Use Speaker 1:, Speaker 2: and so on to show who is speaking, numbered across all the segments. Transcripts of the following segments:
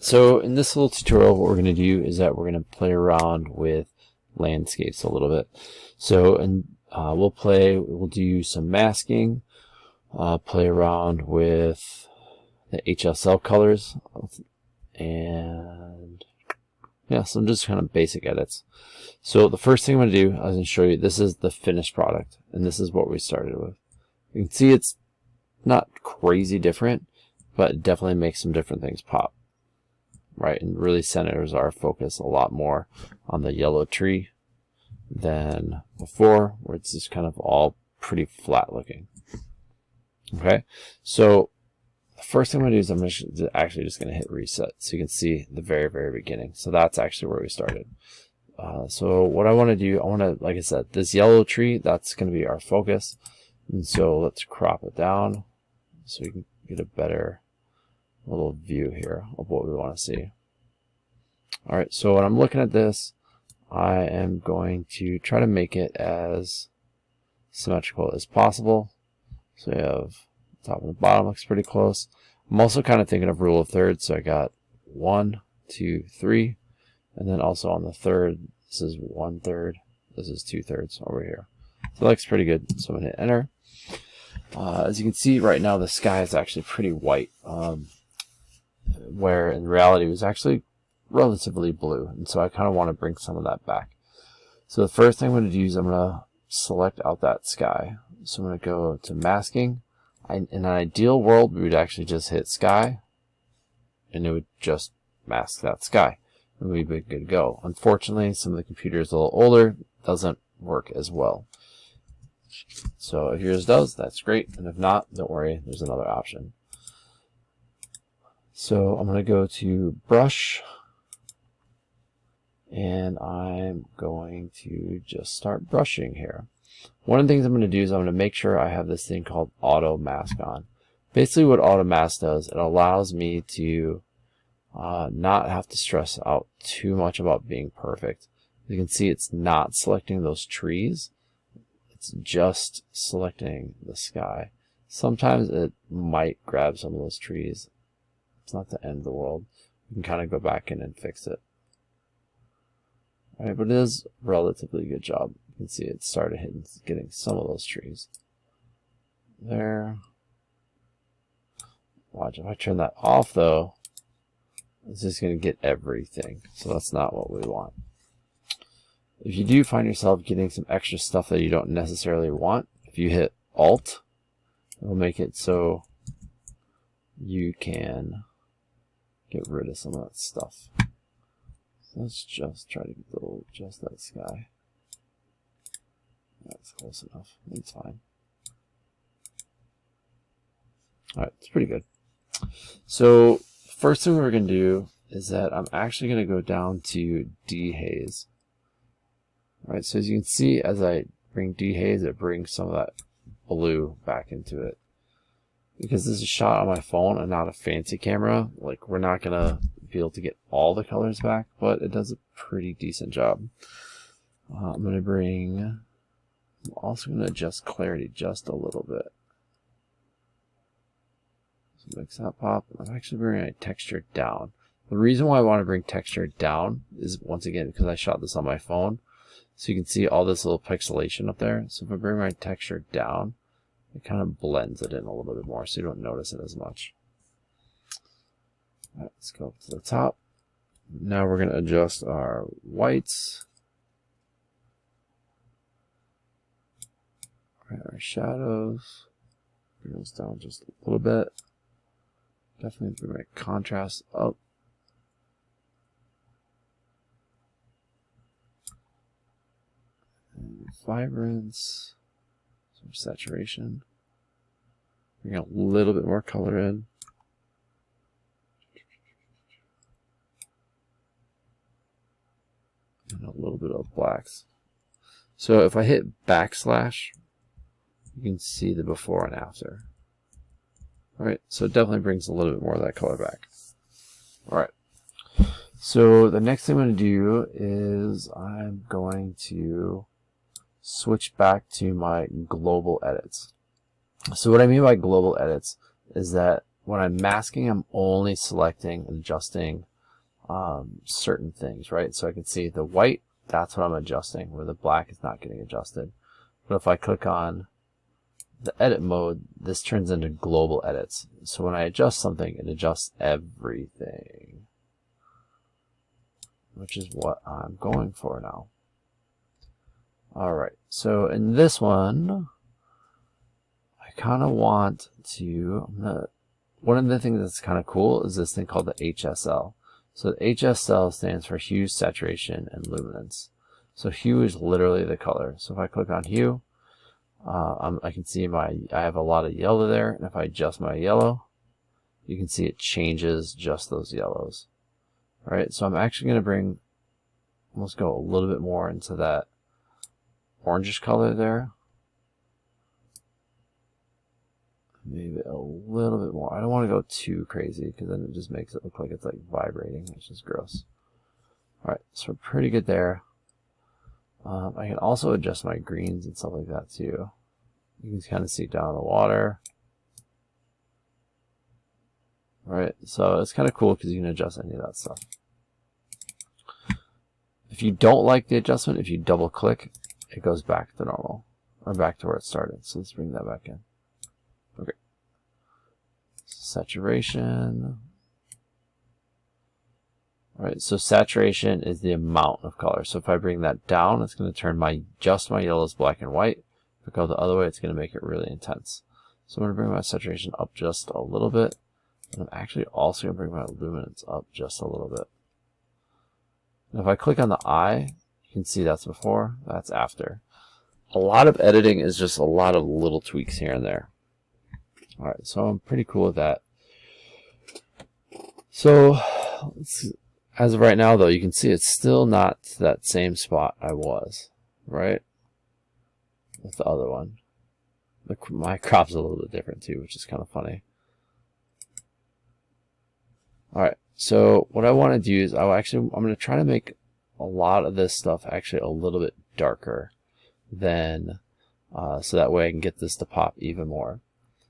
Speaker 1: So in this little tutorial, what we're going to do is that we're going to play around with landscapes a little bit. So we'll do some masking, play around with the HSL colors, and yeah, some just kind of basic edits. So the first thing I'm going to do, I was going to show you, this is the finished product, and this is what we started with. You can see it's not crazy different, but it definitely makes some different things pop. Right, and really centers our focus a lot more on the yellow tree than before, where it's just kind of all pretty flat looking. Okay, so the first thing I'm going to do is I'm actually just going to hit reset so you can see the very beginning. So that's actually where we started. So what I want to do, like I said, this yellow tree, that's going to be our focus. And so let's crop it down so we can get a better little view here of what we want to see. Alright, so when I'm looking at this, I am going to try to make it as symmetrical as possible. So you have top and the bottom looks pretty close. I'm also kind of thinking of rule of thirds, so I got 1, 2, 3, and then also on the third, this is 1/3, this is 2/3 over here. So that looks pretty good. So I'm going to hit enter. As you can see right now, the sky is actually pretty white. Where in reality it was actually relatively blue, and so I kind of want to bring some of that back. So the first thing I'm going to do is I'm going to select out that sky. So I'm going to go to masking. In an ideal world, we would actually just hit sky, and it would just mask that sky, and we'd be good to go. Unfortunately, some of the computers a little older, doesn't work as well. So if yours does, that's great, and if not, don't worry, there's another option. So I'm going to go to brush, and I'm going to just start brushing here. One of the things I'm going to do is I'm going to make sure I have this thing called auto mask on. Basically what auto mask does, it allows me to not have to stress out too much about being perfect. You can see it's not selecting those trees, it's just selecting the sky. Sometimes it might grab some of those trees. It's not the end of the world. You can kind of go back in and fix it. Alright, but it is a relatively good job. You can see it started getting some of those trees. There. Watch, if I turn that off though, it's just going to get everything. So that's not what we want. If you do find yourself getting some extra stuff that you don't necessarily want, if you hit Alt, it'll make it so you can get rid of some of that stuff. So let's just try to adjust that sky. That's close enough. It's fine. Alright, it's pretty good. So first thing we're going to do is that I'm actually going to go down to dehaze. Alright, so as you can see, as I bring dehaze, it brings some of that blue back into it. Because this is shot on my phone and not a fancy camera, like we're not going to be able to get all the colors back, but it does a pretty decent job. I'm also going to adjust clarity just a little bit. So mix that pop. I'm actually bringing my texture down. The reason why I want to bring texture down is, once again, because I shot this on my phone. So you can see all this little pixelation up there. So if I bring my texture down, it kind of blends it in a little bit more so you don't notice it as much. Alright, let's go up to the top. Now we're going to adjust our whites. Alright, our shadows. Bring those down just a little bit. Definitely bring my contrast up. And vibrance. Some saturation. Bring a little bit more color in. And a little bit of blacks. So if I hit backslash, you can see the before and after. Alright, so it definitely brings a little bit more of that color back. Alright, so the next thing I'm going to do is I'm going to switch back to my global edits. So what I mean by global edits is that when I'm masking, I'm only selecting and adjusting certain things, right? So I can see the white, that's what I'm adjusting, where the black is not getting adjusted. But if I click on the edit mode, this turns into global edits. So when I adjust something, it adjusts everything, which is what I'm going for now. Alright, so in this one, I kind of want to, one of the things that's kind of cool is this thing called the HSL. So the HSL stands for hue, saturation, and luminance. So hue is literally the color. So if I click on hue, I can see I have a lot of yellow there, and if I adjust my yellow, you can see it changes just those yellows. Alright, so I'm actually going to let's go a little bit more into that orangish color there. Maybe a little bit more. I don't want to go too crazy because then it just makes it look like it's like vibrating, which is gross. Alright, so we're pretty good there. I can also adjust my greens and stuff like that too. You can kind of see down the water. Alright, so it's kind of cool because you can adjust any of that stuff. If you don't like the adjustment, if you double click, it goes back to normal, or back to where it started. So let's bring that back in. Okay. Saturation. Alright, so saturation is the amount of color. So if I bring that down, it's going to turn just my yellows black and white. If I go the other way, it's going to make it really intense. So I'm going to bring my saturation up just a little bit. And I'm actually also going to bring my luminance up just a little bit. And if I click on the eye, you can see that's before, that's after. A lot of editing is just a lot of little tweaks here and there. Alright, so I'm pretty cool with that. So, as of right now though, you can see it's still not that same spot I was, right? With the other one. My crop's a little bit different too, which is kind of funny. Alright, so what I want to do is I'm going to try to make a lot of this stuff actually a little bit darker than, so that way I can get this to pop even more.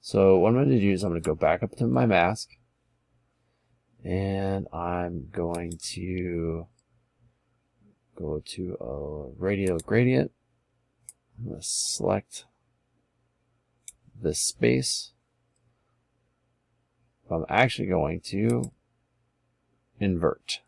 Speaker 1: So what I'm going to do is I'm going to go back up to my mask, and I'm going to go to a radial gradient. I'm going to select this space. I'm actually going to invert.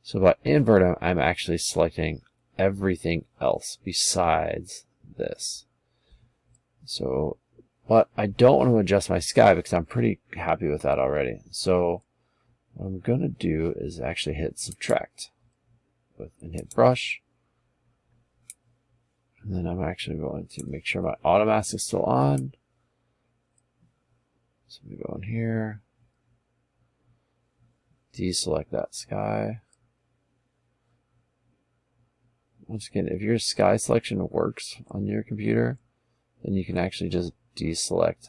Speaker 1: So by invert, I'm actually selecting everything else besides this. So, but I don't want to adjust my sky because I'm pretty happy with that already. So what I'm going to do is actually hit subtract and hit brush. And then I'm actually going to make sure my auto mask is still on. So we go in here, deselect that sky. Once again, if your sky selection works on your computer, then you can actually just deselect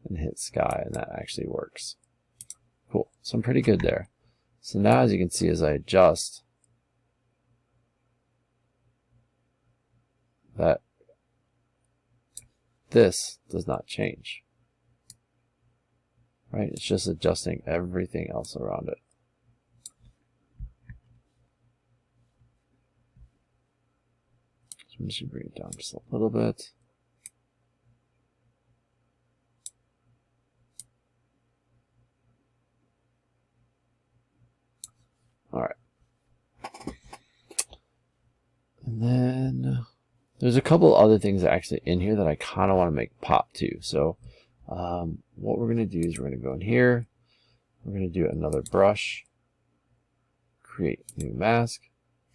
Speaker 1: and hit sky, and that actually works. Cool. So I'm pretty good there. So now, as you can see, as I adjust, that this does not change. Right? It's just adjusting everything else around it. So I'm just going to bring it down just a little bit. Alright. And then there's a couple other things actually in here that I kind of want to make pop too. So what we're going to do is we're going to go in here. We're going to do another brush. Create new mask.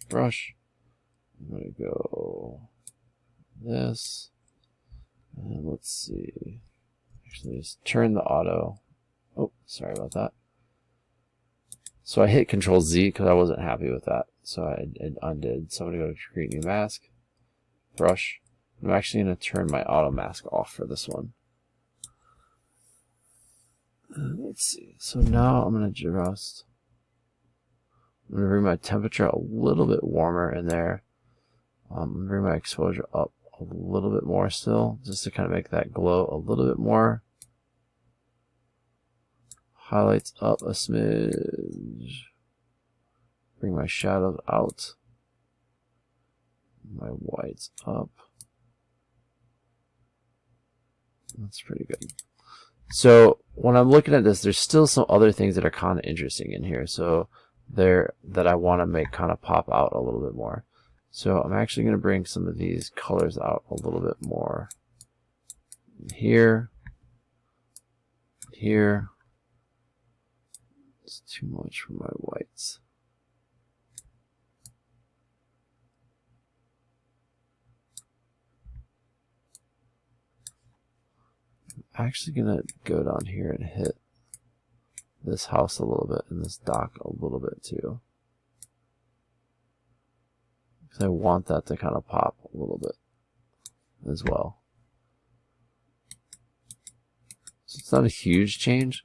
Speaker 1: Brush. I'm going to go this. And let's see. Actually, just turn the auto. Oh, sorry about that. So I hit Control Z because I wasn't happy with that. So I undid. So I'm going to go to create new mask. Brush. I'm actually going to turn my auto mask off for this one. Let's see. So now I'm going to adjust. I'm going to bring my temperature a little bit warmer in there. I'm going to bring my exposure up a little bit more still, just to kind of make that glow a little bit more. Highlights up a smidge. Bring my shadows out. My whites up. That's pretty good. So when I'm looking at this, there's still some other things that are kind of interesting in here. So there that I want to make kind of pop out a little bit more. So I'm actually going to bring some of these colors out a little bit more. Here. Here. It's too much for my whites. I'm actually going to go down here and hit this house a little bit and this dock a little bit too. Because I want that to kind of pop a little bit as well. So it's not a huge change,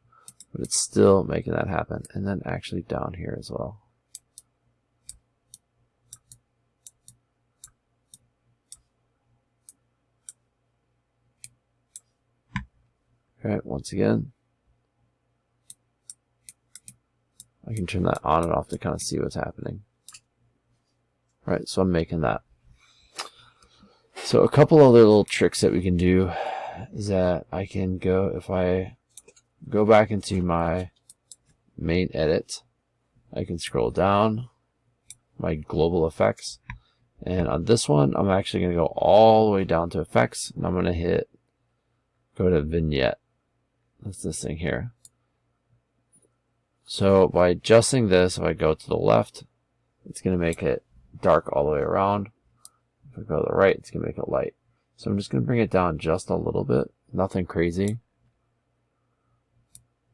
Speaker 1: but it's still making that happen. And then actually down here as well. Alright, once again, I can turn that on and off to kind of see what's happening. Alright, so I'm making that. So a couple other little tricks that we can do is that I can go, if I go back into my main edit, I can scroll down my global effects, and on this one I'm actually going to go all the way down to effects, and I'm going to go to vignette. That's this thing here. So by adjusting this, if I go to the left, it's going to make it dark all the way around. If I go to the right, it's going to make it light. So I'm just going to bring it down just a little bit. Nothing crazy.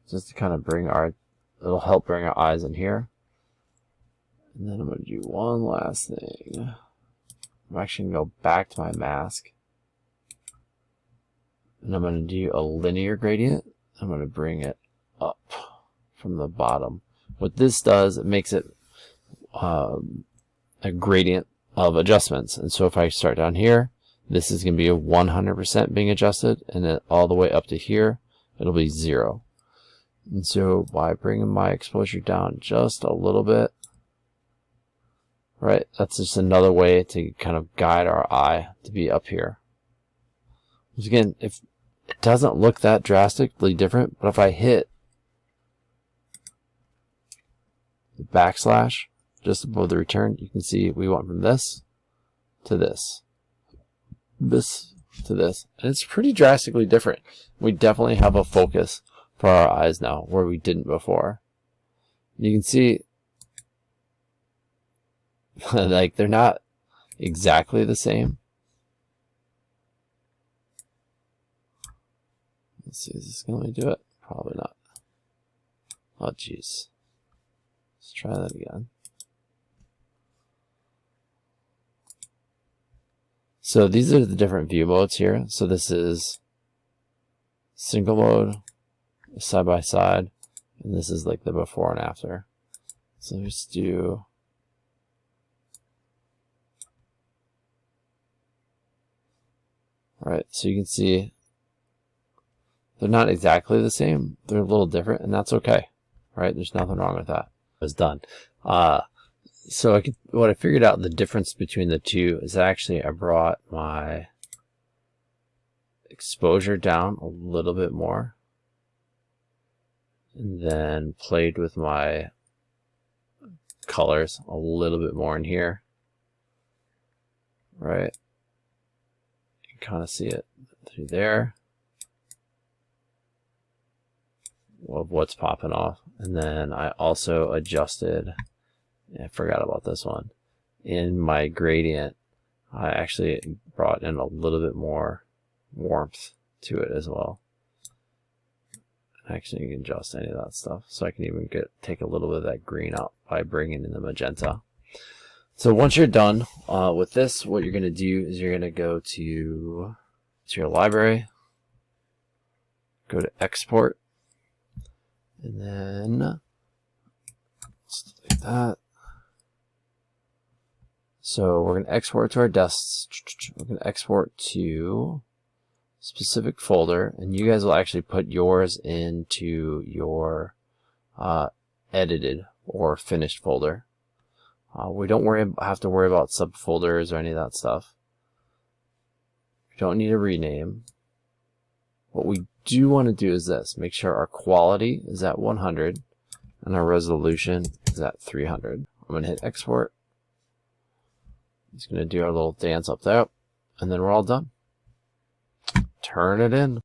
Speaker 1: Just to kind of it'll help bring our eyes in here. And then I'm going to do one last thing. I'm actually going to go back to my mask. And I'm going to do a linear gradient. I'm going to bring it up from the bottom. What this does, it makes it a gradient of adjustments. And so if I start down here, this is going to be a 100% being adjusted, and then all the way up to here, it'll be 0. And so by bringing my exposure down just a little bit, right, that's just another way to kind of guide our eye to be up here. Because again, if it doesn't look that drastically different, but if I hit the backslash just above the return, you can see we went from this to this, this to this, and it's pretty drastically different. We definitely have a focus for our eyes now where we didn't before. You can see like they're not exactly the same. Let's see, is this going to do it? Probably not. Oh, jeez. Let's try that again. So these are the different view modes here. So this is single mode, side by side, and this is like the before and after. So let's do all right. So you can see they're not exactly the same. They're a little different, and that's okay, right? There's nothing wrong with that. It was done. So what I figured out the difference between the two is actually I brought my exposure down a little bit more, and then played with my colors a little bit more in here, right? You can kind of see it through there of what's popping off. And then I also adjusted, I forgot about this one, in my gradient I actually brought in a little bit more warmth to it as well. Actually, you can adjust any of that stuff, so I can even take a little bit of that green out by bringing in the magenta. So once you're done with this, what you're going to do is you're going to go to your library, go to export, and then like that. So we're going to export to our desks. We're going to export to a specific folder, and you guys will actually put yours into your edited or finished folder. We don't have to worry about subfolders or any of that stuff. We don't need a rename. What we do want to do is this. Make sure our quality is at 100 and our resolution is at 300. I'm going to hit export. It's going to do our little dance up there, and then we're all done. Turn it in.